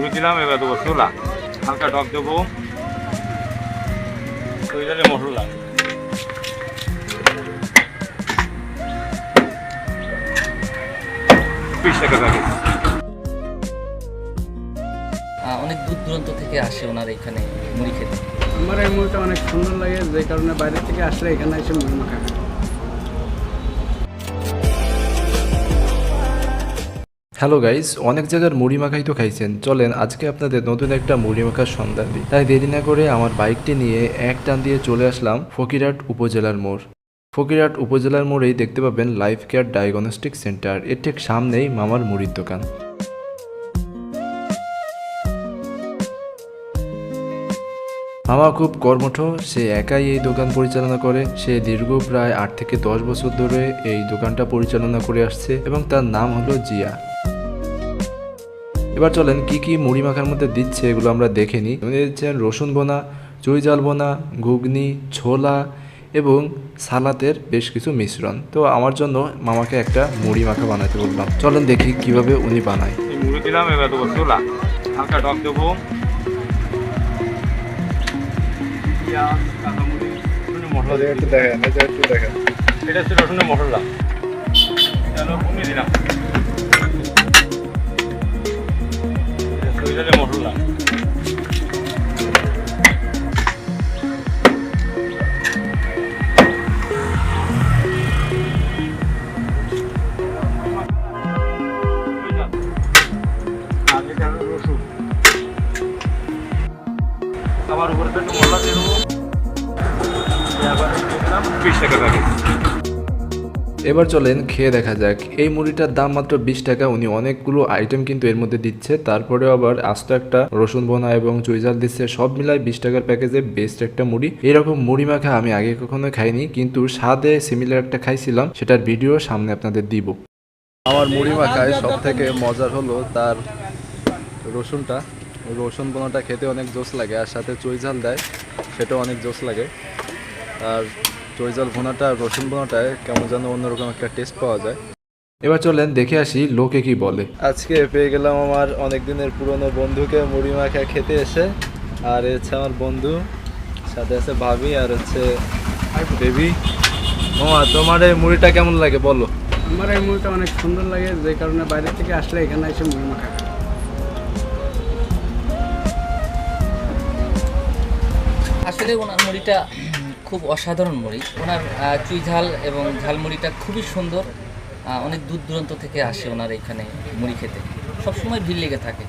মুড়ি দিলাম, এবার দেবো ছোলা, হালকা টক দেবো, মশলা 20 টাকা প্যাকেট। অনেক দূর দূরান্ত থেকে আসে ওনার এখানে মুড়ি খেতে। আমার এই মুড়িটা অনেক সুন্দর লাগে, যে কারণে বাইরে থেকে আসলে এখানে এসে মুড়ি মাখা খায়। হ্যালো গাইস, অনেক জায়গার মুড়ি মাখাই তো খাইছেন, চলেন আজকে আপনাদের নতুন একটা মুড়ি মাখার সন্ধান দিই। তাই দেরি না করে আমার বাইকটি নিয়ে এক টান দিয়ে চলে আসলাম ফকিরহাট উপজেলার মোড়। ফকিরহাট উপজেলার মোড়েই দেখতে পাবেন লাইফ কেয়ার ডায়াগনস্টিক সেন্টার, এর ঠিক সামনেই মামার মুড়ির দোকান। মামা খুব কর্মঠ, সে একাই এই দোকান পরিচালনা করে। সে দীর্ঘ প্রায় 8 থেকে 10 বছর ধরে এই দোকানটা পরিচালনা করে আসছে এবং তার নাম হলো জিয়া। এবার চলেন কি কি মুড়ি মাখার মধ্যে দিচ্ছে এগুলো আমরা দেখে নিই। উনি দিচ্ছেন রসুন বোনা, চুইঝাল বোনা, ঘুগনি, ছোলা এবং সালাতের বেশ কিছু মিশ্রণ। তো আমার জন্য মামাকে একটা মুড়ি মাখা বানাতে বললাম, চলেন দেখি কিভাবে উনি বানায়। মুড়ি দিলাম, এবার দেবো ছোলা, হালকা টক দেবো, মশলা একটু দেখেন, এটা হচ্ছে রসুনের মশলা, কমিয়ে দিলাম মশলা, রসুন, আবার উপরে একটু মশলা দিয়ে দেবো, 20 টাকা প্যাকেট। এবার চলেন খেয়ে দেখা যাক। এই মুড়িটার দাম মাত্র 20 টাকা। উনি অনেকগুলো আইটেম কিন্তু এর মধ্যে দিচ্ছে, তারপরেও আবার আস্ত একটা রসুন বোনা এবং চুইঝাল দিচ্ছে, সব মিলায় 20 টাকার প্যাকেজে বেস্ট একটা মুড়ি। এরকম মুড়ি মাখা আমি আগে কখনো খাইনি, কিন্তু স্বাদে সিমিলার একটা খাইছিলাম, সেটার ভিডিও সামনে আপনাদের দিব। আমার মুড়ি মাখায় সব থেকে মজার হলো তার রসুনটা। রসুন বোনাটা খেতে অনেক জোস লাগে, আর সাথে চুইঝাল দেয়, সেটাও অনেক জোস লাগে। আর চুইঝাল ভুনাটা আর রসুন ভুনাটায় কেমন যেন অন্যরকম একটা টেস্ট পাওয়া যায়। এবার চলেন দেখে আসি লোকে কি বলে। আজকে পেয়ে গেলাম আমার অনেক দিনের পুরনো বন্ধুকে মুড়ি মাখা খেতে এসে। আর হচ্ছে আমার বন্ধু, সাথে আছে ভাবি, আর হচ্ছে বেবি। মামা, তোমার এই মুড়িটা কেমন লাগে বলো? আমার এই মুড়িটা অনেক সুন্দর লাগে, যে কারণে বাইরে থেকে আসলে এখানে এসে মুড়ি মাখা খায়। আসলে ওনার মুড়িটা খুব অসাধারণ মুড়ি। ওনার চুইঝাল এবং ঝালমুড়িটা খুবই সুন্দর। অনেক দূর দূরান্ত থেকে আসে ওনার এখানে মুড়ি খেতে, সবসময় ভিড় লেগে থাকে।